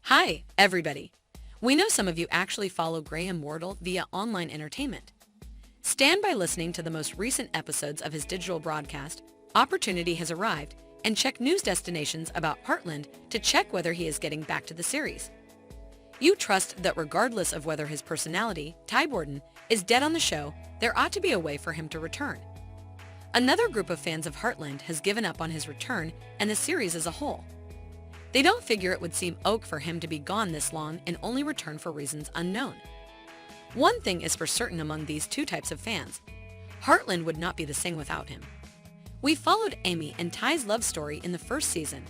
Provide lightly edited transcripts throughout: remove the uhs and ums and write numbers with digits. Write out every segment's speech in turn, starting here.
Hi, everybody. We know some of you actually follow Graham Wardle via online entertainment. Stand by listening to the most recent episodes of his digital broadcast. Opportunity has arrived, and check news destinations about Heartland to check whether he is getting back to the series. You trust that regardless of whether his personality, Borden, is dead on the show, there ought to be a way for him to return. Another group of fans of Heartland has given up on his return and the series as a whole. They don't figure it would seem oak for him to be gone this long and only return for reasons unknown. One thing is for certain among these two types of fans: Heartland would not be the same without him. We followed Amy and Ty's love story in the first season.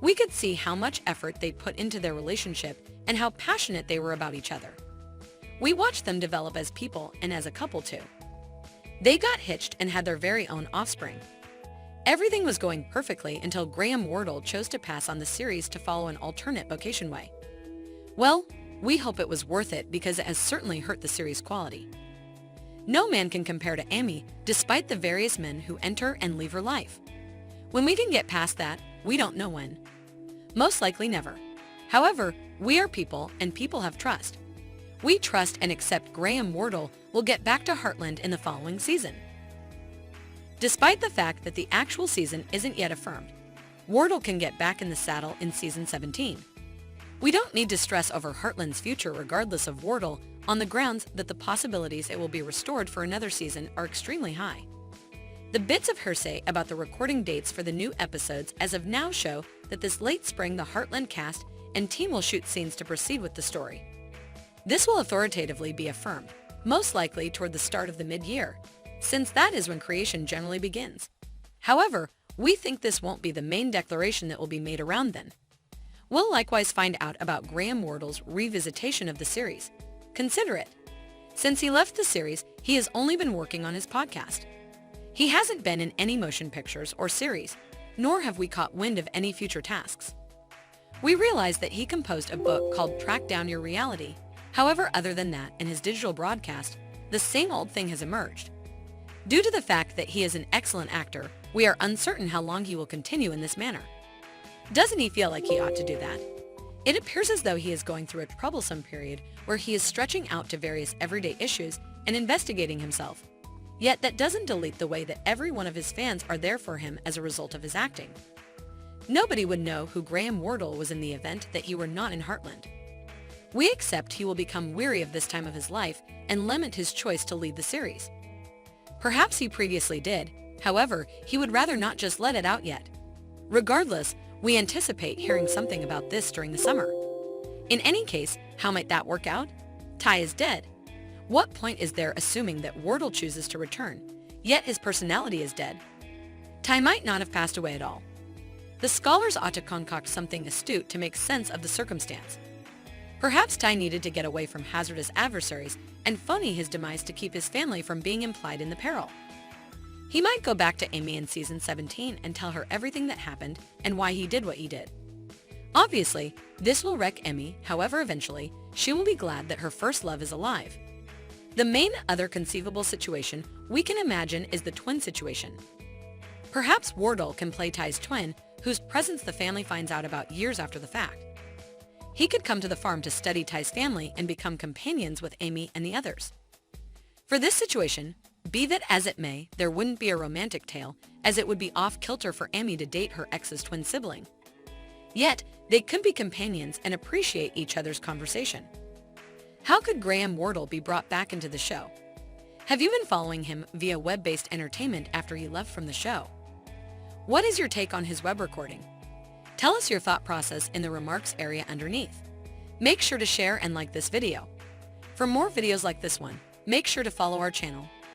We could see how much effort they put into their relationship and how passionate they were about each other. We watched them develop as people and as a couple too. They got hitched and had their very own offspring. Everything was going perfectly until Graham Wardle chose to pass on the series to follow an alternate vocation way. Well, we hope it was worth it because it has certainly hurt the series' quality. No man can compare to Amy despite the various men who enter and leave her life. When we can get past that, we don't know when. Most likely never. However, we are people and people have trust. We trust and accept Graham Wardle will get back to Heartland in the following season. Despite the fact that the actual season isn't yet affirmed, Wardle can get back in the saddle in season 17. We don't need to stress over Heartland's future regardless of Wardle on the grounds that the possibilities it will be restored for another season are extremely high. The bits of hearsay about the recording dates for the new episodes as of now show that this late spring the Heartland cast and team will shoot scenes to proceed with the story. This will authoritatively be affirmed, most likely toward the start of the mid-year, since that is when creation generally begins. However, we think this won't be the main declaration that will be made around then. We'll likewise find out about Graham Wardle's revisitation of the series. Consider it. Since he left the series, he has only been working on his podcast. He hasn't been in any motion pictures or series, nor have we caught wind of any future tasks. We realize that he composed a book called Track Down Your Reality. However, other than that, in his digital broadcast, the same old thing has emerged. Due to the fact that he is an excellent actor, we are uncertain how long he will continue in this manner. Doesn't he feel like he ought to do that? It appears as though he is going through a troublesome period where he is stretching out to various everyday issues and investigating himself. Yet that doesn't delete the way that every one of his fans are there for him as a result of his acting. Nobody would know who Graham Wardle was in the event that he were not in Heartland. We accept he will become weary of this time of his life and lament his choice to lead the series. Perhaps he previously did, however, he would rather not just let it out yet. Regardless, we anticipate hearing something about this during the summer. In any case, how might that work out? Ty is dead. What point is there assuming that Wardle chooses to return, yet his personality is dead? Ty might not have passed away at all. The scholars ought to concoct something astute to make sense of the circumstance. Perhaps Ty needed to get away from hazardous adversaries and phony his demise to keep his family from being implied in the peril. He might go back to Amy in season 17 and tell her everything that happened and why he did what he did. Obviously, this will wreck Amy, however eventually, she will be glad that her first love is alive. The main other conceivable situation we can imagine is the twin situation. Perhaps Wardle can play Ty's twin, whose presence the family finds out about years after the fact. He could come to the farm to study Ty's family and become companions with Amy and the others. For this situation, be that as it may, there wouldn't be a romantic tale, as it would be off-kilter for Amy to date her ex's twin sibling. Yet, they could be companions and appreciate each other's conversation. How could Graham Wardle be brought back into the show? Have you been following him via web-based entertainment after he left from the show? What is your take on his web recording? Tell us your thought process in the remarks area underneath. Make sure to share and like this video. For more videos like this one, make sure to follow our channel